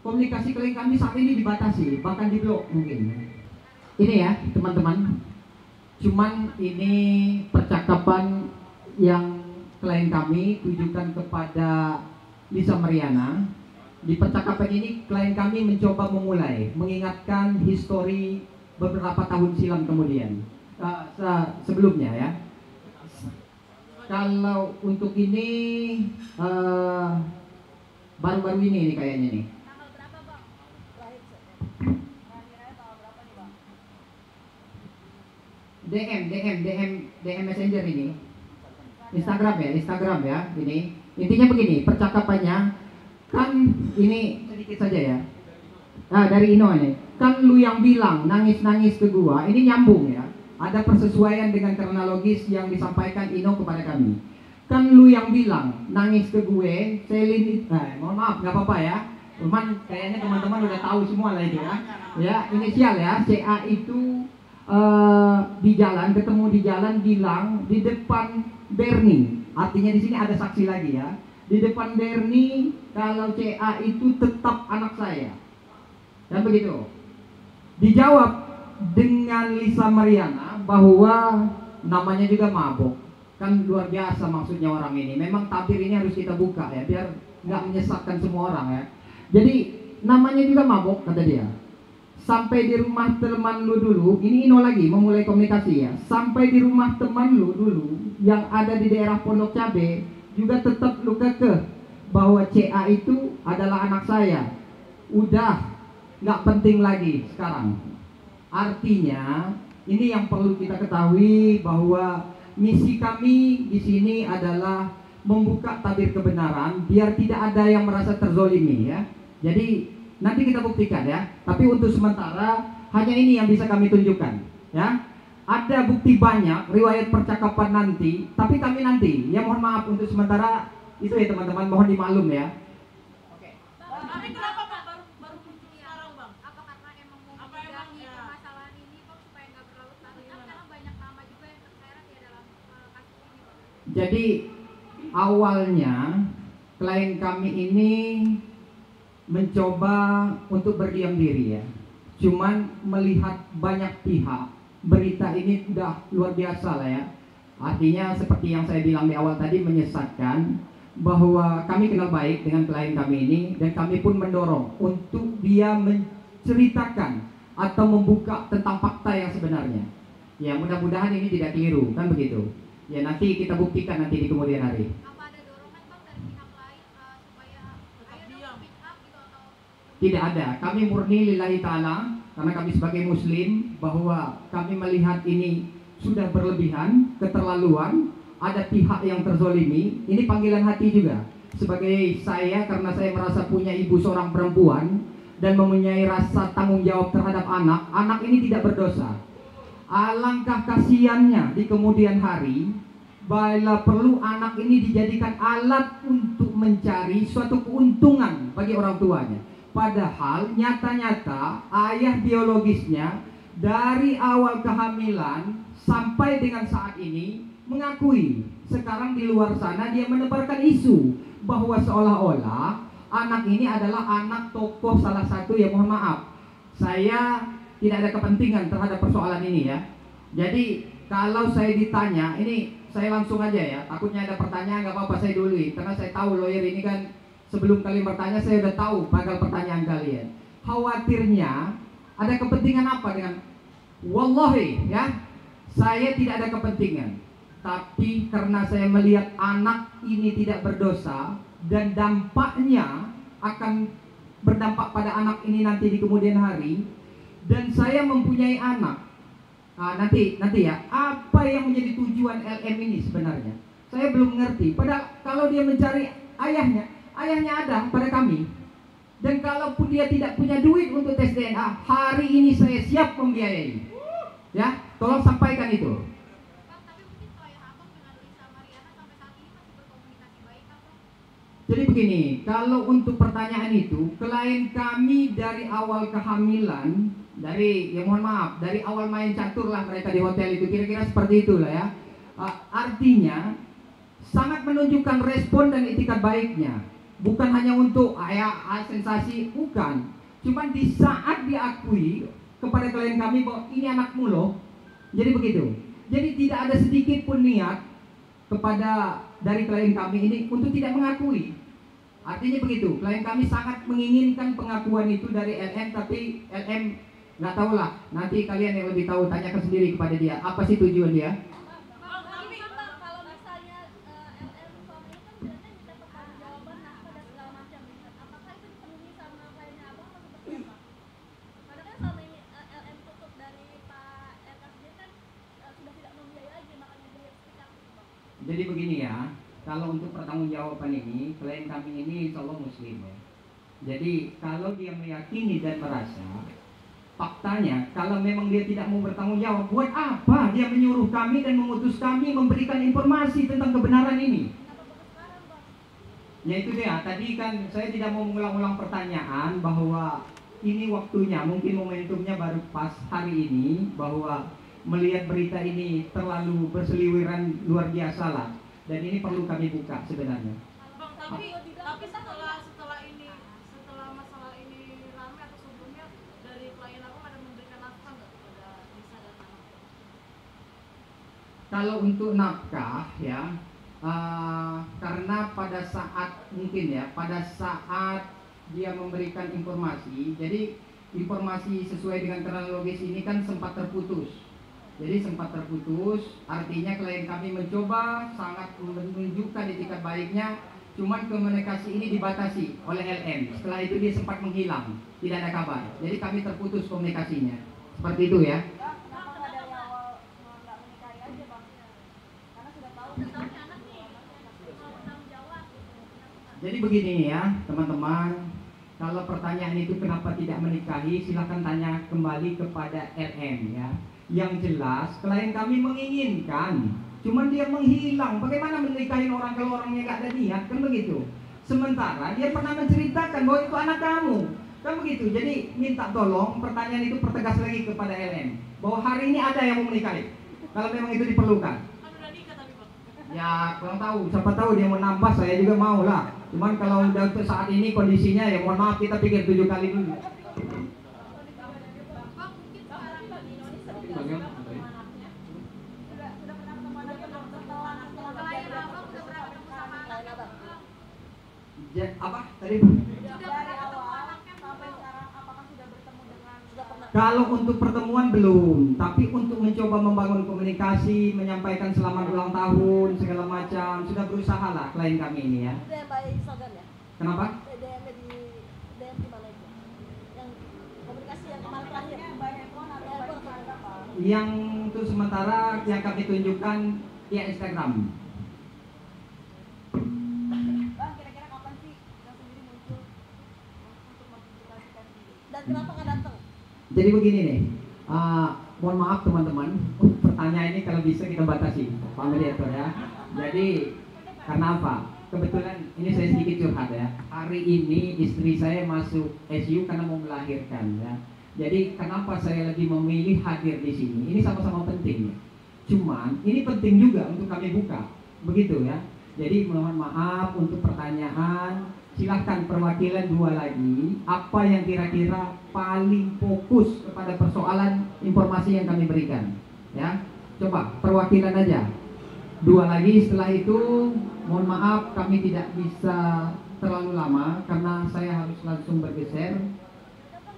komunikasi klien kami saat ini dibatasi, bahkan diblok mungkin. Ini ya teman-teman, cuman ini percakapan yang klien kami tujukan kepada Lisa Mariana. Di percakapan ini klien kami mencoba memulai mengingatkan histori beberapa tahun silam kemudian, sebelumnya ya. Kalau untuk ini baru-baru ini kayaknya nih. Tanggal berapa Bang? Kira-kira tanggal berapa nih Bang? DM Messenger ini. Instagram ya ini. Intinya begini, percakapannya kan ini sedikit saja ya. Nah, dari Ino ini. Kan lu yang bilang nangis-nangis ke gua, ini nyambung ya. Ada persesuaian dengan kronologis yang disampaikan Ino kepada kami. Kan lu yang bilang nangis ke gue, Selin, mohon maaf nggak apa-apa ya. Cuman kayaknya teman-teman udah tahu semua lah itu ya. Ya, inisial ya, CA itu di jalan, ketemu di jalan bilang di depan Bernie. Artinya di sini ada saksi lagi ya. Di depan Bernie kalau CA itu tetap anak saya. Dan begitu. Dijawab dengan Lisa Mariana bahwa namanya juga mabok. Kan luar biasa maksudnya orang ini. Memang tabir ini harus kita buka ya, biar nggak menyesatkan semua orang ya. Jadi namanya juga mabok kata dia. Sampai di rumah teman lu dulu, ini Ino lagi memulai komunikasi ya. Sampai di rumah teman lu dulu yang ada di daerah Pondok Cabe juga tetap lu kekeh bahwa CA itu adalah anak saya. Udah nggak penting lagi sekarang. Artinya ini yang perlu kita ketahui bahwa misi kami di sini adalah membuka tabir kebenaran biar tidak ada yang merasa terzolimi ya. Jadi nanti kita buktikan ya. Tapi untuk sementara hanya ini yang bisa kami tunjukkan ya. Ada bukti banyak riwayat percakapan nanti, tapi kami nanti ya mohon maaf untuk sementara itu ya teman-teman, mohon dimaklum ya. Tapi kenapa Bang baru muncul sekarang Bang? Apa karena emang mau menangani permasalahan ini Bang supaya nggak berlarut-larut? Kan karena banyak nama juga yang terseret ya dalam kasus ini Bang. Jadi awalnya klien kami ini mencoba untuk berdiam diri ya. Cuman melihat banyak pihak, berita ini udah luar biasa lah ya. Artinya seperti yang saya bilang di awal tadi, menyesatkan bahwa kami kenal baik dengan klien kami ini dan kami pun mendorong untuk dia menceritakan atau membuka tentang fakta yang sebenarnya. Ya mudah-mudahan ini tidak keliru kan begitu. Ya nanti kita buktikan nanti di kemudian hari. Apa ada dorongan Bang dari pihak lain supaya ayo dong speak up gitu atau? Tidak ada. Kami murni lillahi ta'ala karena kami sebagai muslim bahwa kami melihat ini sudah berlebihan, keterlaluan, ada pihak yang terzolimi. Ini panggilan hati juga. Sebagai saya, karena saya merasa punya ibu seorang perempuan dan mempunyai rasa tanggung jawab terhadap anak, anak ini tidak berdosa. Alangkah kasihannya di kemudian hari bila perlu anak ini dijadikan alat untuk mencari suatu keuntungan bagi orang tuanya. Padahal nyata-nyata ayah biologisnya dari awal kehamilan sampai dengan saat ini mengakui sekarang di luar sana dia menebarkan isu bahwa seolah-olah anak ini adalah anak tokoh salah satu yang mohon maaf, saya tidak ada kepentingan terhadap persoalan ini ya. Jadi kalau saya ditanya, ini saya langsung aja ya, takutnya ada pertanyaan nggak apa-apa saya dulu karena saya tahu lawyer ini kan sebelum kalian bertanya saya udah tahu bakal pertanyaan kalian. Khawatirnya ada kepentingan apa dengan wallahi ya, saya tidak ada kepentingan. Tapi karena saya melihat anak ini tidak berdosa dan dampaknya akan berdampak pada anak ini nanti di kemudian hari, dan saya mempunyai anak. Nanti ya, apa yang menjadi tujuan LM ini sebenarnya? Saya belum mengerti. Padahal kalau dia mencari ayahnya ada pada kami. Dan kalaupun dia tidak punya duit untuk tes DNA, hari ini saya siap membiayai. Ya, tolong sampaikan itu. Bang, tapi mungkin klien Abang dengan Lisa Mariana sampai saat ini masih berkomunikasi baik Abang? Jadi begini, kalau untuk pertanyaan itu, klien kami dari awal kehamilan, dari ya mohon maaf, dari awal main catur lah mereka di hotel itu, kira-kira seperti itulah ya. Artinya sangat menunjukkan respon dan etikat baiknya. Bukan hanya untuk sensasi, bukan. Cuman di saat diakui kepada klien kami bahwa ini anakmu loh. Jadi begitu. Jadi tidak ada sedikit pun niat kepada dari klien kami ini untuk tidak mengakui. Artinya begitu, klien kami sangat menginginkan pengakuan itu dari LM, tapi LM nggak tahu lah. Nanti kalian yang lebih tahu, tanyakan sendiri kepada dia. Apa sih tujuan dia? Kalau misalnya LM suami itu kan biasanya minta pertanggungjawaban apa dan segala macam, apakah itu dipenuhi sama kliennya abang atau seperti apa? Karena kan selama ini LM tutup dari Pak RK sendiri kan sudah tidak membiayai lagi, makanya dia speak up gitu, bang. Jadi begini ya, kalau untuk pertanggungjawaban ini, klien kami ini insya Allah muslim ya. Jadi kalau dia meyakini dan merasa, faktanya kalau memang dia tidak mau bertanggung jawab, buat apa dia menyuruh kami dan mengutus kami memberikan informasi tentang kebenaran ini? Ya itu dia, tadi kan saya tidak mau mengulang-ulang pertanyaan bahwa ini waktunya, mungkin momentumnya baru pas hari ini, bahwa melihat berita ini terlalu berseliweran luar biasa lah. Dan ini perlu kami buka sebenarnya. Bang, tapi setelah ini, setelah masalah ini ramai atau sebelumnya, dari klien aku ada memberikan nafkah nggak kepada Lisa dan anak? Kalau untuk nafkah ya, karena pada saat mungkin ya, pada saat dia memberikan informasi, jadi informasi sesuai dengan kronologis ini kan sempat terputus. Jadi sempat terputus, artinya klien kami mencoba sangat menunjukkan etikat baiknya, cuman komunikasi ini dibatasi oleh LM. Setelah itu dia sempat menghilang, tidak ada kabar. Jadi kami terputus komunikasinya. Seperti itu ya. Kenapa nggak dari awal nggak menikahi aja, bang? Karena sudah tahu anak nih mau bertanggung jawab gitu. Jadi begini ya teman-teman, kalau pertanyaan itu kenapa tidak menikahi, silahkan tanya kembali kepada LM ya. Yang jelas klien kami menginginkan, cuman dia menghilang. Bagaimana menikahin orang kalau orangnya nggak ada niat, kan begitu. Sementara dia pernah menceritakan bahwa itu anak kamu, kan begitu. Jadi minta tolong pertanyaan itu pertegas lagi kepada LM bahwa hari ini ada yang mau menikahi, kalau memang itu diperlukan. Kan udah nikah tapi bang. Ya kurang tahu, siapa tahu dia mau nambah, saya juga mau lah. Cuman kalau udah untuk saat ini kondisinya ya mohon maaf, kita pikir 7 kali dulu. Sudah pernah ketemu anaknya belum setelah klien abang udah pernah ketemu sama anaknya belum? Apa tadi? Sudah pernah ketemu anaknya Sampai belum? sekarang apakah sudah bertemu dengan Sudah pernah. Kalau untuk pertemuan belum, tapi untuk mencoba membangun komunikasi, menyampaikan selamat ulang tahun segala macam, sudah berusaha lah klien kami ini ya. Itu yang by Instagram ya? Kenapa? DM-nya di mana itu? Yang komunikasi yang kemarin terakhir. by handphone atau by Instagram, Pak? Yang untuk sementara yang kami tunjukkan ya Instagram. Bang, kira-kira kapan sih yang sendiri muncul untuk mempublikasikan diri? Dan kenapa nggak datang? Jadi begini nih, mohon maaf teman-teman, pertanyaan ini kalau bisa kita batasi, Pak Mediator ya. Jadi karena apa? Kebetulan ini saya sedikit curhat ya. Hari ini istri saya masuk SU karena mau melahirkan ya. Jadi kenapa saya lebih memilih hadir di sini? Ini sama-sama penting ya. Cuman ini penting juga untuk kami buka, begitu ya. Jadi mohon maaf untuk pertanyaan. Silahkan perwakilan 2 lagi, apa yang kira-kira paling fokus kepada persoalan informasi yang kami berikan ya. Coba perwakilan aja 2 lagi, setelah itu mohon maaf kami tidak bisa terlalu lama karena saya harus langsung bergeser.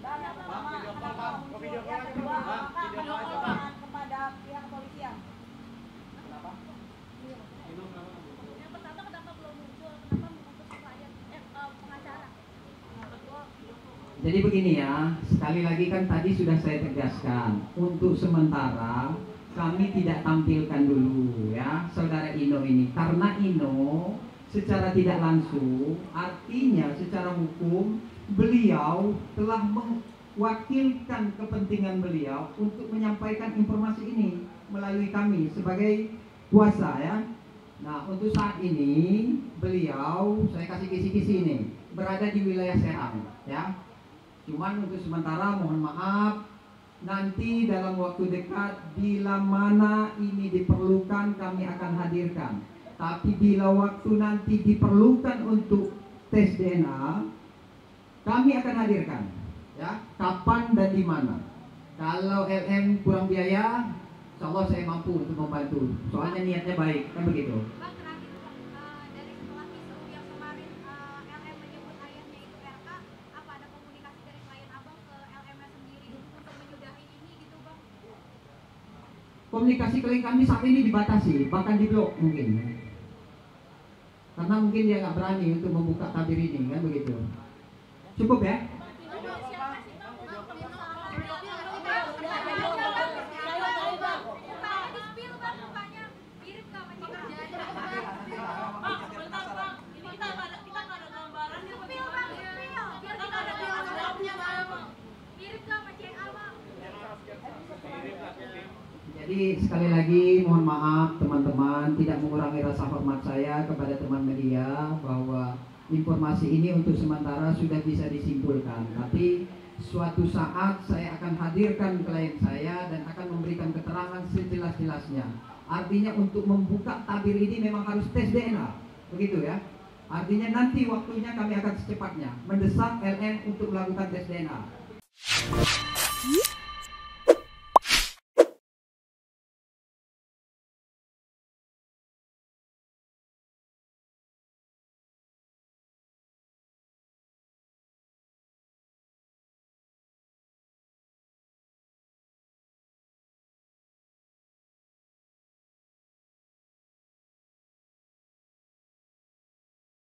Bang, yang pertama, kenapa muncul? Yang kedua, apakah melaporkan kepada pihak kepolisian? Yang pertama kenapa belum muncul? Kenapa mengutus klien pengacara? Jadi begini ya, sekali lagi kan tadi sudah saya tegaskan, untuk sementara kami tidak tampilkan dulu ya saudara Ino ini, karena Ino secara tidak langsung, artinya secara hukum beliau telah mewakilkan kepentingan beliau untuk menyampaikan informasi ini melalui kami sebagai kuasa ya. Nah untuk saat ini beliau, saya kasih kisi-kisi ini, berada di wilayah Serang ya. Cuman untuk sementara mohon maaf, nanti dalam waktu dekat bila mana ini diperlukan kami akan hadirkan. Tapi bila waktu nanti diperlukan untuk tes DNA, kami akan hadirkan, ya, kapan dan di mana. Kalau LM kurang biaya, insya Allah saya mampu untuk membantu. Soalnya niatnya baik, kan begitu. Bang, terakhir Bang, dari setelah isu yang kemarin LM menyebut ayahnya itu RK, apa ada komunikasi dari klien abang ke LM-nya sendiri untuk menyudahi ini gitu Bang? Komunikasi klien kami saat ini dibatasi, bahkan diblok mungkin. Karena mungkin dia nggak berani untuk membuka tabir ini, kan begitu. Cukup ya? Jadi sekali lagi mohon maaf teman-teman, tidak mengurangi rasa hormat saya kepada teman media bahwa informasi ini untuk sementara sudah bisa disimpulkan. Tapi suatu saat saya akan hadirkan klien saya dan akan memberikan keterangan sejelas-jelasnya. Artinya untuk membuka tabir ini memang harus tes DNA, begitu ya. Artinya nanti waktunya kami akan secepatnya mendesak LM untuk melakukan tes DNA.